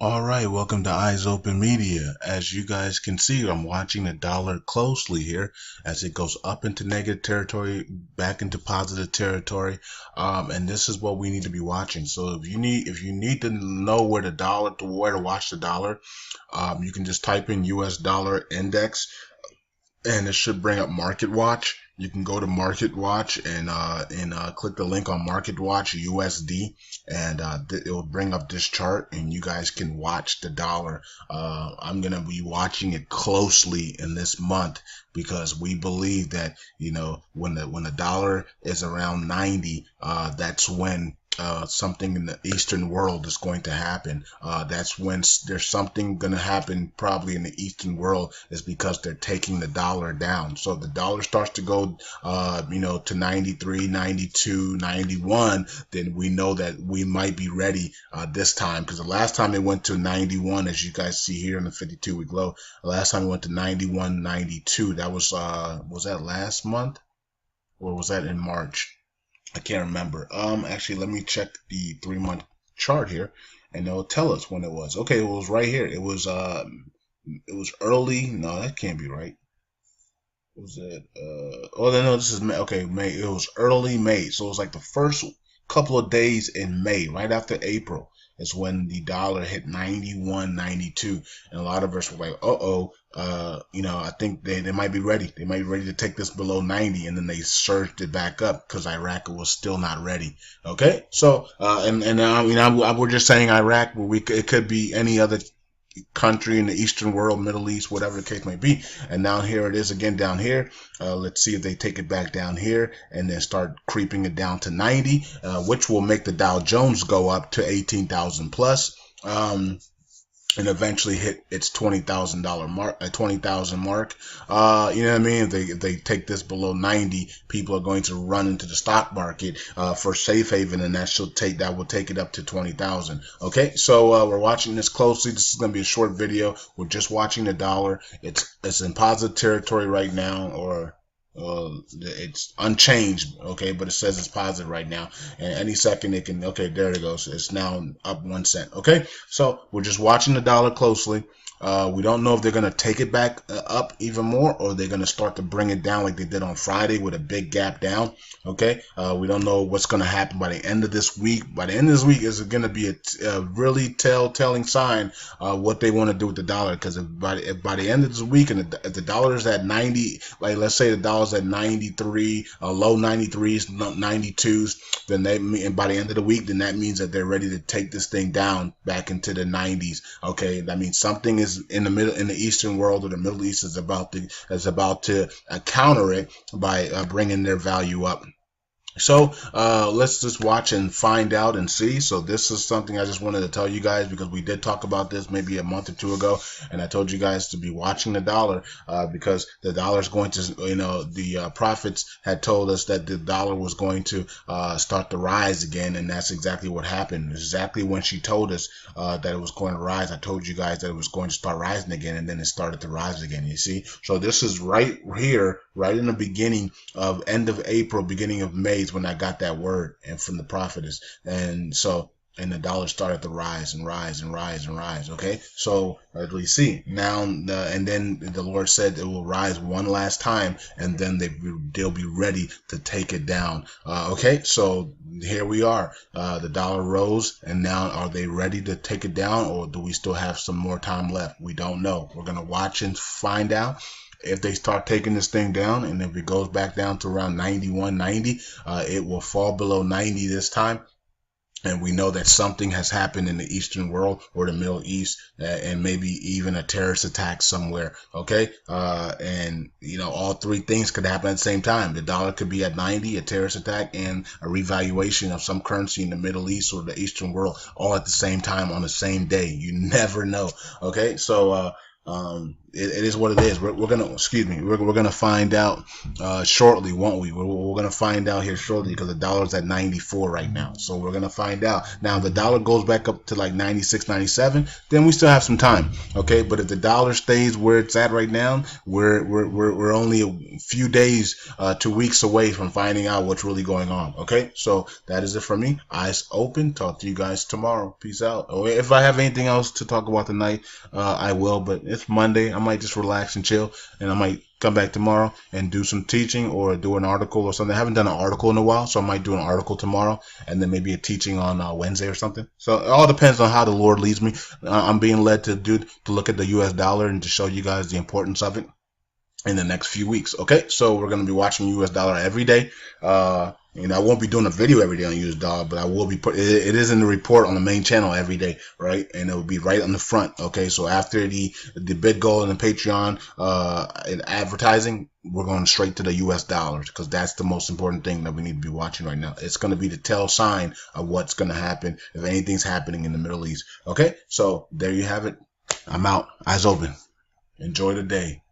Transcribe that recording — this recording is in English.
All right, welcome to Eyes Open Media. As you guys can see, I'm watching the dollar closely here as it goes up into negative territory, back into positive territory, and this is what we need to be watching. So if you need to know where to watch the dollar, you can just type in U.S. dollar index and it should bring up Market Watch. You can go to Market Watch and click the link on Market Watch USD, and it will bring up this chart, and you guys can watch the dollar. I'm gonna be watching it closely in this month because we believe that when the dollar is around 90, that's when something in the Eastern world is going to happen. That's when there's something going to happen probably in the Eastern world is because they're taking the dollar down. So if the dollar starts to go, to 93, 92, 91, then we know that we might be ready this time. Because the last time it went to 91, as you guys see here in the 52-week low, the last time it went to 91, 92, that was that last month or was that in March? I can't remember. Actually, let me check the 3 month chart here, and it'll tell us when it was. Okay, it was right here. It was early. No, that can't be right. Was it? Oh no, this is May. Okay, May. It was early May, so it was like the first couple of days in May, right after April, is when the dollar hit 91, 92, and a lot of us were like, "Uh-oh, I think they might be ready. They might be ready to take this below 90," and then they surged it back up because Iraq was still not ready. Okay, so we're just saying Iraq, but it could be any other country in the Eastern world, Middle East, whatever the case may be. And now here it is again down here. Let's see if they take it back down here and then start creeping it down to 90, which will make the Dow Jones go up to 18,000 plus. And eventually hit its $20,000 mark, 20,000 mark. You know what I mean? If they take this below 90, people are going to run into the stock market for safe haven, and that will take it up to 20,000. Okay, so we're watching this closely. This is going to be a short video. We're just watching the dollar. It's in positive territory right now, or it's unchanged, okay, but it says it's positive right now, and any second it can. Okay, there it goes. It's now up 1 cent. Okay, so we're just watching the dollar closely. We don't know if they're going to take it back up even more, or they're going to start to bring it down like they did on Friday with a big gap down. Okay, we don't know what's going to happen by the end of this week. By the end of this week is going to be a really telling sign what they want to do with the dollar. Because if by the end of this week, and if the dollar is at 90, like let's say the dollar's at 93, low 93s, 92s, then and by the end of the week, then that means that they're ready to take this thing down back into the 90s. Okay, that means something is in the Eastern world, or the Middle East is about to counter it by bringing their value up. So let's just watch and find out and see. So this is something I just wanted to tell you guys, because we did talk about this maybe a month or two ago, and I told you guys to be watching the dollar because the dollar is going to, the prophets had told us that the dollar was going to start to rise again, and that's exactly what happened. Exactly when she told us that it was going to rise, I told you guys that it was going to start rising again, and then it started to rise again. You see, so this is right here, right in the beginning of end of April, beginning of May, when I got that word and from the prophetess. And the dollar started to rise and rise and rise and rise. Okay, so as we see now, and then the Lord said it will rise one last time, and then they'll be ready to take it down. Okay, so here we are. The dollar rose, and now are they ready to take it down, or do we still have some more time left? We don't know. We're gonna watch and find out if they start taking this thing down, and if it goes back down to around 91, 90, it will fall below 90 this time. And we know that something has happened in the Eastern world or the Middle East, and maybe even a terrorist attack somewhere. Okay, and all three things could happen at the same time. The dollar could be at 90, a terrorist attack, and a revaluation of some currency in the Middle East or the Eastern world, all at the same time on the same day. You never know. Okay, so It is what it is. We're gonna, excuse me, we're gonna find out shortly, won't we? We're gonna find out here shortly because the dollar's at 94 right now. So we're gonna find out. Now if the dollar goes back up to like 96, 97, then we still have some time. Okay, but if the dollar stays where it's at right now, we're only a few days, 2 weeks away from finding out what's really going on. Okay, so that is it for me. Eyes open. Talk to you guys tomorrow. Peace out. Oh, if I have anything else to talk about tonight, I will. But it's Monday. I might just relax and chill, and I might come back tomorrow and do some teaching or do an article or something. I haven't done an article in a while, so I might do an article tomorrow and then maybe a teaching on Wednesday or something. So it all depends on how the Lord leads me. I'm being led to look at the U.S. dollar and to show you guys the importance of it in the next few weeks. Okay, so we're going to be watching US dollar every day. I won't be doing a video every day on US dollar, but I will be it is in the report on the main channel every day, right? And it will be right on the front. Okay, so after the BitGo and the Patreon and advertising, we're going straight to the US dollars because that's the most important thing that we need to be watching right now. It's going to be the tell sign of what's going to happen if anything's happening in the Middle East. Okay, so there you have it. I'm out. Eyes open. Enjoy the day.